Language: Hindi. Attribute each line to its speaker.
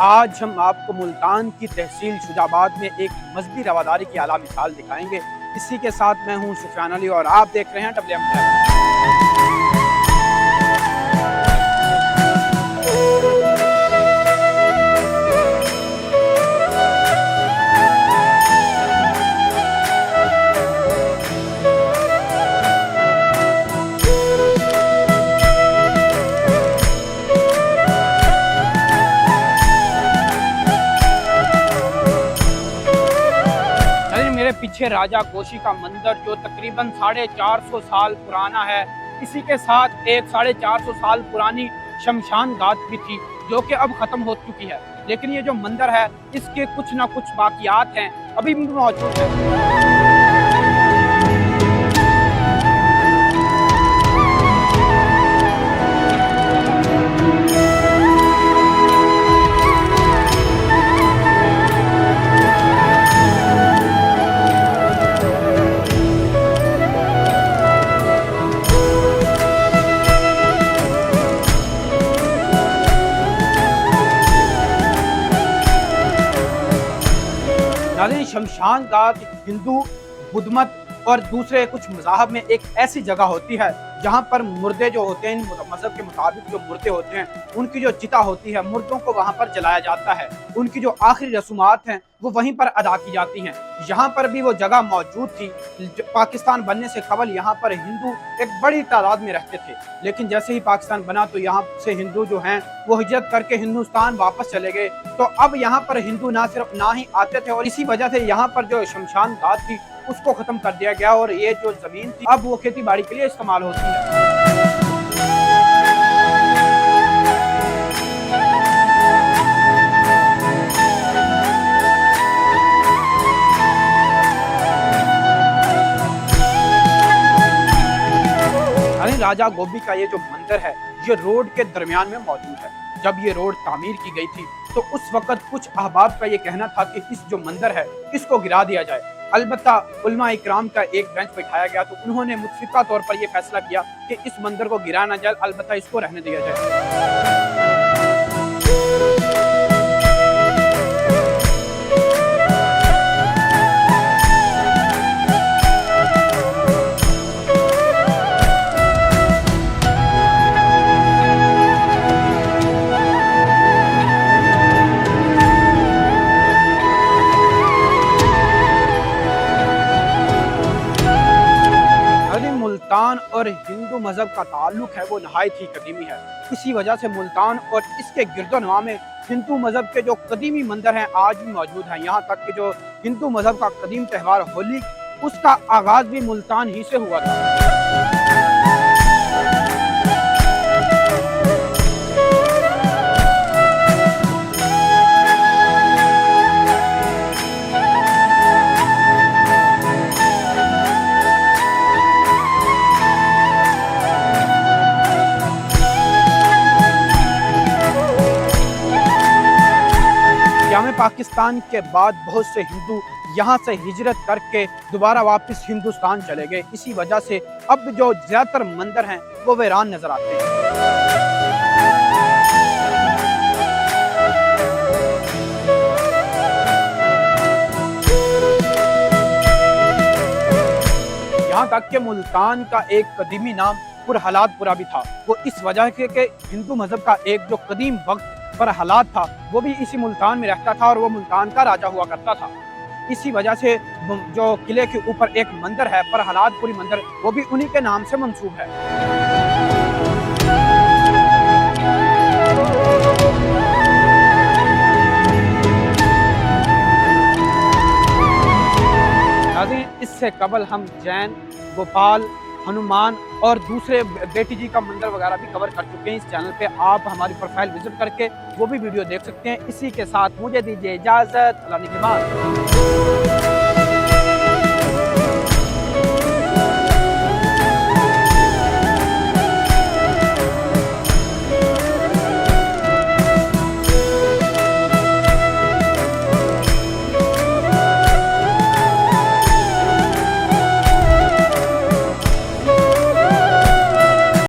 Speaker 1: आज हम आपको मुल्तान की तहसील शुजाबाद में एक मजहबी रवादारी की आला मिसाल दिखाएंगे। इसी के साथ मैं हूं सुफियान अली और आप देख रहे हैं WM। मेरे पीछे राजा गोशी का मंदिर जो तकरीबन 450 साल पुराना है। इसी के साथ एक 450 साल पुरानी शमशान घाट भी थी जो कि अब खत्म हो चुकी है, लेकिन ये जो मंदिर है इसके कुछ ना कुछ बाकियात हैं अभी भी मौजूद है। शमशान घाट हिंदू, बुद्ध मत और दूसरे कुछ मज़ाहब में एक ऐसी जगह होती है जहाँ पर मुर्दे जो होते हैं, मजहब के मुताबिक जो मुर्दे होते हैं उनकी जो चिता होती है, मुर्दों को वहाँ पर जलाया जाता है। उनकी जो आखिरी रसूमात हैं वो वहीं पर अदा की जाती हैं। यहाँ पर भी वो जगह मौजूद थी। पाकिस्तान बनने से कबल यहाँ पर हिंदू एक बड़ी तादाद में रहते थे, लेकिन जैसे ही पाकिस्तान बना तो यहाँ से हिंदू जो हैं वो हिजरत करके हिंदुस्तान वापस चले गए। तो अब यहाँ पर हिंदू ना सिर्फ ना ही आते थे और इसी वजह से यहाँ पर जो शमशान घाट थी उसको खत्म कर दिया गया और ये जो जमीन थी अब वो खेती बाड़ी के लिए इस्तेमाल होती है। राजा गोभी का ये जो मंदिर है ये रोड के दरमियान में मौजूद है। जब ये रोड तामीर की गई थी तो उस वक्त कुछ अहबाब का ये कहना था कि इस जो मंदिर है इसको गिरा दिया जाए। अलबत्ता उलमा इकराम का एक बेंच बैठाया गया तो उन्होंने मुतफिका तौर पर यह फैसला किया कि इस मंदिर को गिरा ना जाए, अलबत्ता इसको रहने दिया जाए। मुल्तान और हिंदू मजहब का ताल्लुक है वो नहायत ही कदीमी है। इसी वजह से मुल्तान और इसके गिरदोनवा में हिंदू मजहब के जो कदीमी मंदिर हैं आज भी मौजूद हैं। यहाँ तक कि जो हिंदू मजहब का कदीम त्यौहार होली उसका आगाज भी मुल्तान ही से हुआ था। पाकिस्तान के बाद बहुत से हिंदू यहाँ से हिजरत करके दोबारा वापस हिंदुस्तान चले गए। इसी वजह से अब जो ज्यादातर मंदिर हैं वो वीरान नजर आते हैं। यहाँ तक कि मुल्तान का एक कदीमी नाम पुरहलादपुरा भी था। वो इस वजह के कि हिंदू मजहब का एक जो कदीम वक्त पर हालात था वो भी इसी मुल्तान में रहता था और वो मुल्तान का राजा हुआ करता था। इसी वजह से जो किले के ऊपर एक मंदिर है पर हालातपुरी मंदिर वो भी उन्हीं के नाम से मंसूब है। इससे कबल हम जैन, गोपाल, हनुमान और दूसरे बेटी जी का मंदिर वगैरह भी कवर कर चुके हैं। इस चैनल पे आप हमारी प्रोफाइल विजिट करके वो भी वीडियो देख सकते हैं। इसी के साथ मुझे दीजिए इजाजत। अल्लाह निगहबान।